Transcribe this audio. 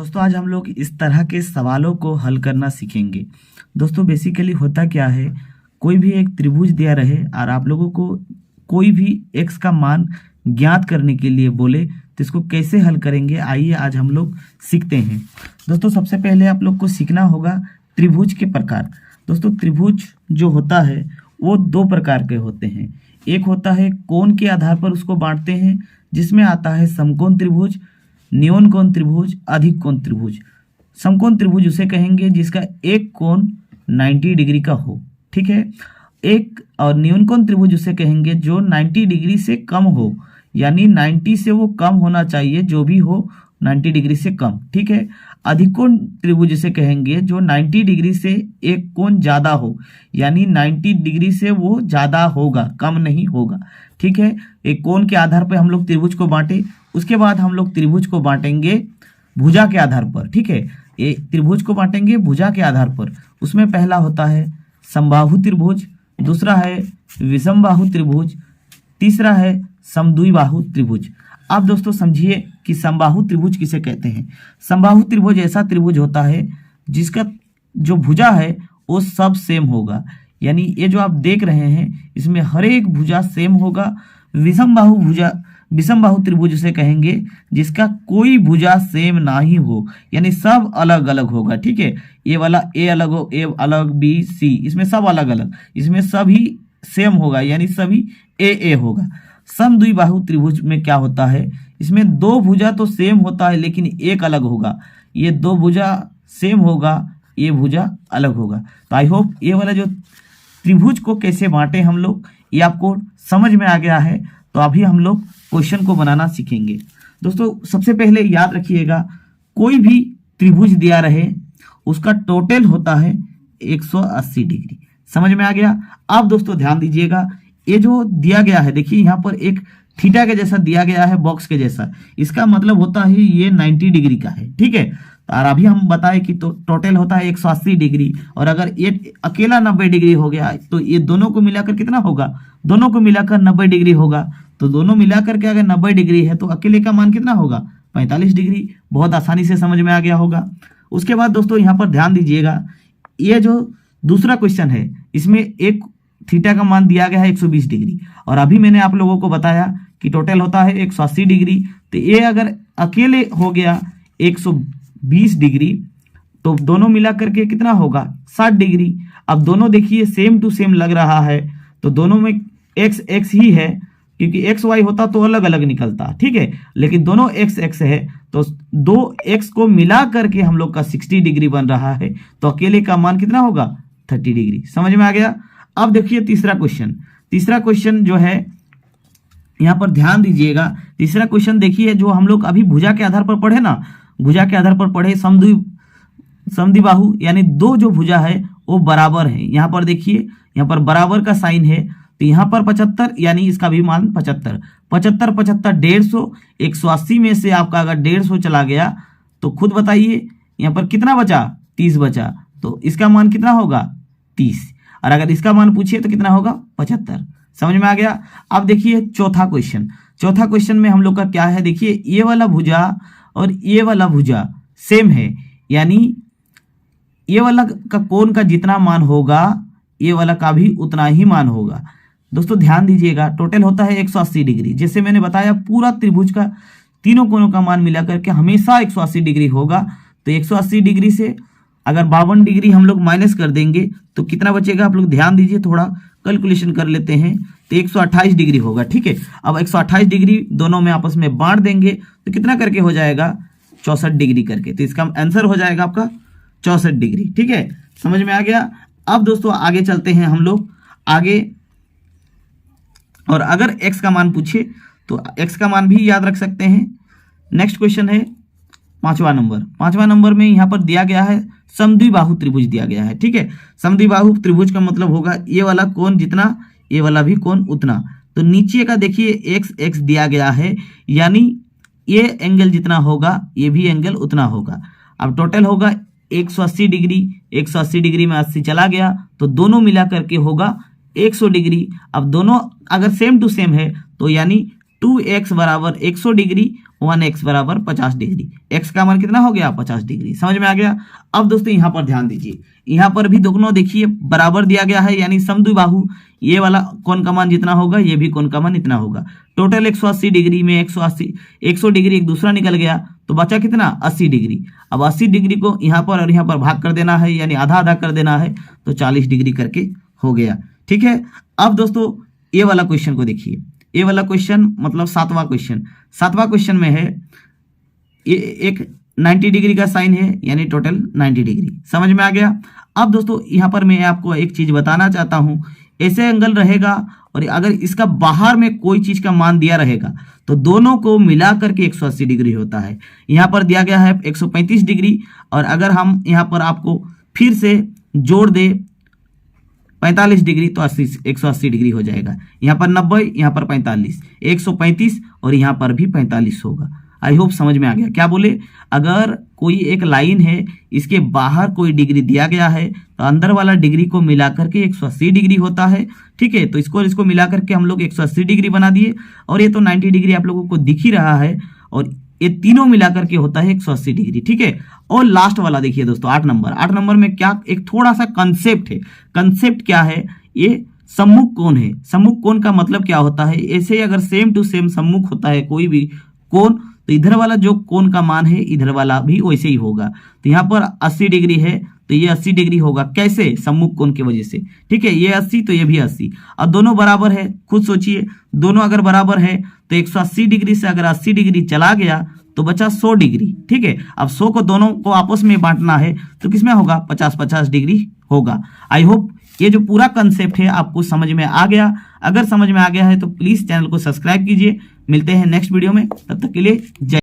दोस्तों आज हम लोग इस तरह के सवालों को हल करना सीखेंगे। दोस्तों बेसिकली होता क्या है, कोई भी एक त्रिभुज दिया रहे और आप लोगों को कोई भी x का मान ज्ञात करने के लिए बोले तो इसको कैसे हल करेंगे, आइए आज हम लोग सीखते हैं। दोस्तों सबसे पहले आप लोग को सीखना होगा त्रिभुज के प्रकार। दोस्तों त्रिभुज जो होता है वो दो प्रकार के होते हैं। एक होता है कोण के आधार पर उसको बांटते हैं, जिसमें आता है समकोण त्रिभुज, न्यून कोण त्रिभुज, अधिक कोण त्रिभुज। समकोण त्रिभुज उसे कहेंगे जिसका एक कोण 90 डिग्री का हो, ठीक है। एक और न्यून कोण त्रिभुज उसे कहेंगे जो 90 डिग्री से कम हो, यानी 90 से वो कम होना चाहिए, जो भी हो 90 डिग्री से कम, ठीक है। अधिक कोण त्रिभुज उसे कहेंगे जो 90 डिग्री से एक कोण ज्यादा हो, यानी 90 डिग्री से वो ज्यादा होगा, कम नहीं होगा, ठीक है। एक कोण के आधार पर हम लोग त्रिभुज को बांटे, उसके बाद हम लोग त्रिभुज को बांटेंगे भुजा के आधार पर, ठीक है। ये त्रिभुज को बांटेंगे भुजा के आधार पर। उसमें पहला होता है समबाहु त्रिभुज, दूसरा है विषमबाहु त्रिभुज, तीसरा है समद्विबाहु त्रिभुज। आप दोस्तों समझिए कि समबाहु त्रिभुज किसे कहते हैं। समबाहु त्रिभुज ऐसा त्रिभुज होता है जिसका जो भुजा है वो सब सेम होगा, यानी ये जो आप देख रहे हैं इसमें हर एक भुजा सेम होगा। विषमबाहु त्रिभुज उसे कहेंगे जिसका कोई भुजा सेम ना ही हो, यानी सब अलग अलग होगा, ठीक है। ये वाला ए अलग हो, ए अलग, बी सी, इसमें सब अलग अलग, इसमें सभी सेम होगा, यानी सभी ए होगा। समद्विबाहु त्रिभुज में क्या होता है, इसमें दो भुजा तो सेम होता है लेकिन एक अलग होगा। ये दो भुजा सेम होगा, ये भुजा अलग होगा। तो आई होप ये वाला जो त्रिभुज को कैसे बांटे हम लोग, ये आपको समझ में आ गया है। तो अभी हम लोग क्वेश्चन को बनाना सीखेंगे। दोस्तों सबसे पहले याद रखिएगा, कोई भी त्रिभुज दिया रहे उसका टोटल होता है 180 डिग्री। समझ में आ गया। अब दोस्तों ध्यान दीजिएगा, ये जो दिया गया है, देखिए यहाँ पर एक थीटा के जैसा दिया गया है, बॉक्स के जैसा, इसका मतलब होता है ये 90 डिग्री का है, ठीक है। और अभी हम बताए कि तो टोटल होता है 180 डिग्री, और अगर ये अकेला 90 डिग्री हो गया तो ये दोनों को मिलाकर कितना होगा, दोनों को मिलाकर 90 डिग्री होगा। तो दोनों मिलाकर के अगर 90 डिग्री है तो अकेले का मान कितना होगा, 45 डिग्री। बहुत आसानी से समझ में आ गया होगा। उसके बाद दोस्तों यहाँ पर ध्यान दीजिएगा, ये जो दूसरा क्वेश्चन है इसमें एक थीटा का मान दिया गया है 120 डिग्री, और अभी मैंने आप लोगों को बताया कि टोटल होता है 180 डिग्री। तो ये अगर अकेले हो गया 120 डिग्री तो दोनों मिला करके कितना होगा, 60 डिग्री। अब दोनों देखिए सेम टू सेम लग रहा है, तो दोनों में एक्स एक्स ही है, क्योंकि एक्स वाई होता तो अलग अलग निकलता, ठीक है। लेकिन दोनों एक्स एक्स है तो दो एक्स को मिला करके हम लोग का 60 डिग्री बन रहा है, तो अकेले का मान कितना होगा, 30 डिग्री। समझ में आ गया। अब देखिए तीसरा क्वेश्चन जो है यहाँ पर ध्यान दीजिएगा। तीसरा क्वेश्चन देखिए, जो हम लोग अभी भुजा के आधार पर पढ़े ना, भुजा के आधार पर पढ़े समद्विबाहु, यानी दो जो भुजा है वो बराबर है। यहाँ पर देखिए, यहाँ पर बराबर का साइन है, तो यहाँ पर 75, यानी इसका भी मान 75, 150, 180 में से आपका अगर 150 चला गया तो खुद बताइए यहाँ पर कितना बचा, 30 बचा, तो इसका मान कितना होगा, 30। और अगर इसका मान पूछिए तो कितना होगा, 75। समझ में आ गया। अब देखिए चौथा क्वेश्चन में हम लोग का क्या है, देखिए ये वाला भुजा और ये वाला भुजा सेम है, यानी ये वाला का कोण का जितना मान होगा ये वाला का भी उतना ही मान होगा। दोस्तों ध्यान दीजिएगा, टोटल होता है 180 डिग्री। जैसे मैंने बताया पूरा त्रिभुज का तीनों कोणों का मान मिला करके हमेशा 180 डिग्री होगा। तो 180 डिग्री से अगर 52 डिग्री हम लोग माइनस कर देंगे तो कितना बचेगा, आप लोग ध्यान दीजिए, थोड़ा कैलकुलेशन कर लेते हैं। तो 128 डिग्री होगा, ठीक है। अब 128 डिग्री दोनों में आपस में बांट देंगे तो कितना करके हो जाएगा, 64 डिग्री करके। तो इसका आंसर हो जाएगा आपका 64 डिग्री, ठीक है। समझ में आ गया। अब दोस्तों आगे चलते हैं हम लोग आगे, और अगर x का मान पूछे तो x का मान भी याद रख सकते हैं। नेक्स्ट क्वेश्चन है पांचवा नंबर में यहाँ पर दिया गया है समद्विबाहु त्रिभुज दिया गया है, ठीक है। समद्विबाहु त्रिभुज का मतलब होगा ये वाला कोण जितना, ये वाला भी कोण उतना। तो नीचे का देखिए एक्स एक्स दिया गया है, यानी ये एंगल जितना होगा ये भी एंगल उतना होगा। अब टोटल होगा 180 डिग्री, 180 डिग्री में 80 चला गया तो दोनों मिला करके होगा 100 डिग्री। अब दोनों अगर सेम टू सेम है तो यानी 2x बराबर 100 डिग्री 1x बराबर 50 डिग्री। x का मान कितना हो गया 50 डिग्री। समझ में आ गया। अब दोस्तों यहाँ पर ध्यान दीजिए, यहाँ पर भी दोनों देखिए बराबर दिया गया है, यानी समद्विबाहु। ये वाला कोण का मान जितना होगा ये भी कोण का मान इतना होगा। टोटल 180 डिग्री में 100 डिग्री एक दूसरा निकल गया तो बचा कितना 80 डिग्री। अब 80 डिग्री को यहाँ पर और यहाँ पर भाग कर देना है, यानी आधा आधा कर देना है, तो 40 डिग्री करके हो गया। ठीक है। अब दोस्तों ये वाला क्वेश्चन को देखिए, ये वाला क्वेश्चन मतलब सातवां क्वेश्चन में है ये एक 90 डिग्री का साइन है, यानी टोटल 90 डिग्री। समझ में आ गया। अब दोस्तों यहाँ पर मैं आपको एक चीज बताना चाहता हूँ, ऐसे एंगल रहेगा और अगर इसका बाहर में कोई चीज का मान दिया रहेगा तो दोनों को मिला करके 180 डिग्री होता है। यहाँ पर दिया गया है 135 डिग्री, और अगर हम यहाँ पर आपको फिर से जोड़ दे 45 डिग्री तो 180 डिग्री हो जाएगा। यहाँ पर 90, यहाँ पर 45, 135 और यहाँ पर भी 45 होगा। आई होप समझ में आ गया। क्या बोले, अगर कोई एक लाइन है, इसके बाहर कोई डिग्री दिया गया है तो अंदर वाला डिग्री को मिलाकर के 180 डिग्री होता है। ठीक है, तो इसको मिलाकर के हम लोग 180 डिग्री बना दिए, और ये तो 90 डिग्री आप लोगों को दिख ही रहा है, और ये तीनों मिलाकर के होता है 180 डिग्री। ठीक है। और लास्ट वाला देखिए दोस्तों 8 नंबर में क्या एक थोड़ा सा कंसेप्ट है। कंसेप्ट क्या है, ये सम्मुख कोण है। सम्मुख कोण का मतलब क्या होता है, ऐसे ही अगर सेम टू सेम सम्मुख होता है कोई भी कोण तो इधर वाला जो कोण का मान है इधर वाला भी वैसे ही होगा। तो यहाँ पर 80 डिग्री है तो ये 80 डिग्री होगा। कैसे, सम्मुख कोण की वजह से। ठीक है, ये 80 तो ये भी 80। अब दोनों बराबर है, खुद सोचिए, दोनों अगर बराबर है तो 180 डिग्री से अगर 80 डिग्री चला गया तो बचा 100 डिग्री। ठीक है, अब 100 को दोनों को आपस में बांटना है तो किसमें होगा 50-50 डिग्री होगा। आई होप ये जो पूरा कंसेप्ट है आपको समझ में आ गया। अगर समझ में आ गया है तो प्लीज चैनल को सब्सक्राइब कीजिए। मिलते हैं नेक्स्ट वीडियो में, तब तक के लिए जय।